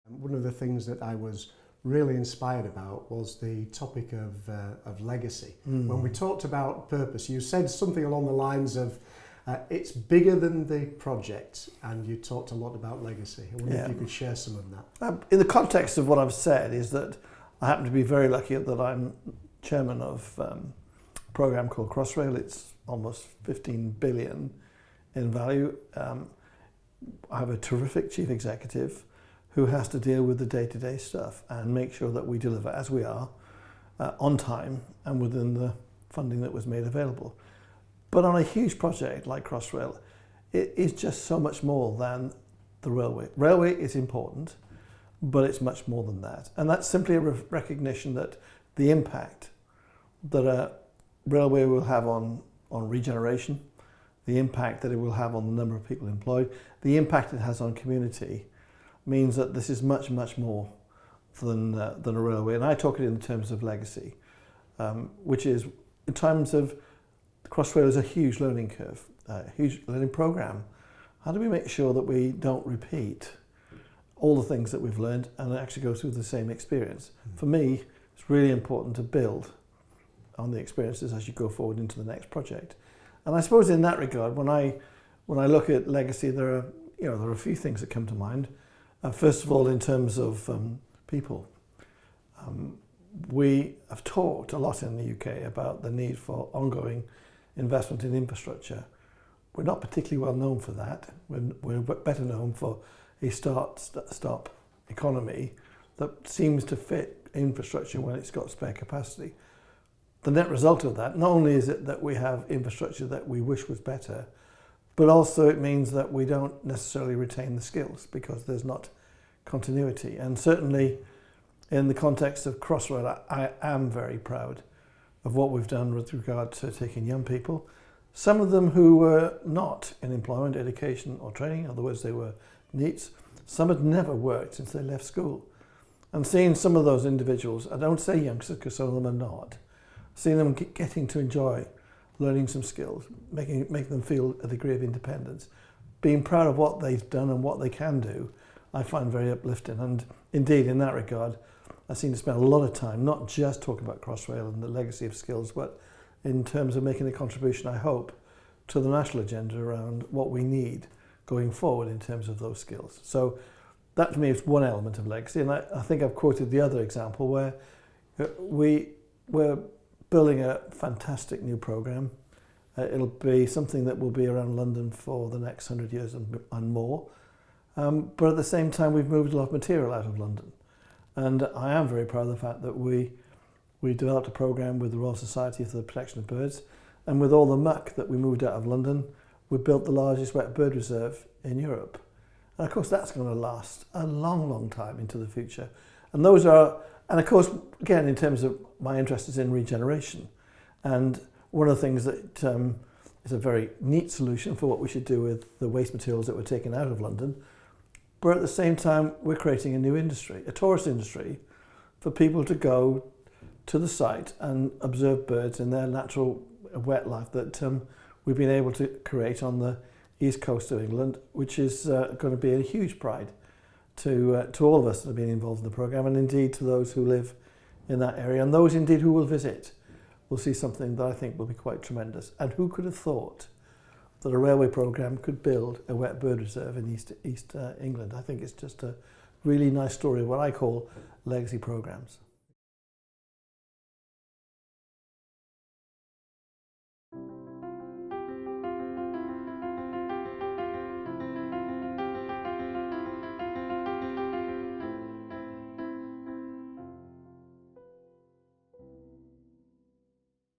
One of the things that I was really inspired about was the topic of legacy. When we talked about purpose, you said something along the lines of it's bigger than the project, and you talked a lot about legacy. I wonder if you could share some of that. In the context of what I've said is that I happen to be very lucky that I'm chairman of a program called Crossrail. It's almost 15 billion in value. I have a terrific chief executive who has to deal with the day-to-day stuff and make sure that we deliver as we are, on time and within the funding that was made available. But on a huge project like Crossrail, it is just so much more than the railway. Railway is important, but it's much more than that. And that's simply a recognition that the impact that a railway will have on regeneration, the impact that it will have on the number of people employed, the impact it has on community, means that this is much, much more than a railway. And I talk it in terms of legacy, which is in terms of Crossrail is a huge learning curve, a huge learning program. How do we make sure that we don't repeat all the things that we've learned and actually go through the same experience? For me, it's really important to build on the experiences as you go forward into the next project. And I suppose in that regard, when I look at legacy, there are a few things that come to mind. First of all, in terms of people, we have talked a lot in the UK about the need for ongoing investment in infrastructure. We're not particularly well known for that. We're better known for a start-stop economy that seems to fit infrastructure when it's got spare capacity. The net result of that, not only is it that we have infrastructure that we wish was better, but also it means that we don't necessarily retain the skills because there's not continuity. And certainly in the context of Crossrail, I am very proud of what we've done with regard to taking young people, some of them who were not in employment, education or training, in other words, they were NEETs. Some had never worked since they left school. And seeing some of those individuals, I don't say youngsters because some of them are not, seeing them getting to enjoy learning some skills, making them feel a degree of independence, being proud of what they've done and what they can do, I find very uplifting. And indeed, in that regard, I seem to spend a lot of time not just talking about Crossrail and the legacy of skills, but in terms of making a contribution, I hope, to the national agenda around what we need going forward in terms of those skills. So that to me is one element of legacy. And I think I've quoted the other example where we're building a fantastic new programme. It'll be something that will be around London for the next 100 years and more. But at the same time, we've moved a lot of material out of London. And I am very proud of the fact that we developed a programme with the Royal Society for the Protection of Birds. And with all the muck that we moved out of London, we built the largest wet bird reserve in Europe. And of course, that's going to last a long, long time into the future. And of course, again, in terms of my interest is in regeneration. And one of the things that is a very neat solution for what we should do with the waste materials that we're taking out of London. But at the same time, we're creating a new industry, a tourist industry, for people to go to the site and observe birds in their natural wet life that we've been able to create on the east coast of England, which is going to be a huge pride to all of us that have been involved in the programme, and indeed to those who live in that area, and those indeed who will visit will see something that I think will be quite tremendous. And who could have thought that a railway programme could build a wet bird reserve in East England? I think it's just a really nice story of what I call legacy programmes.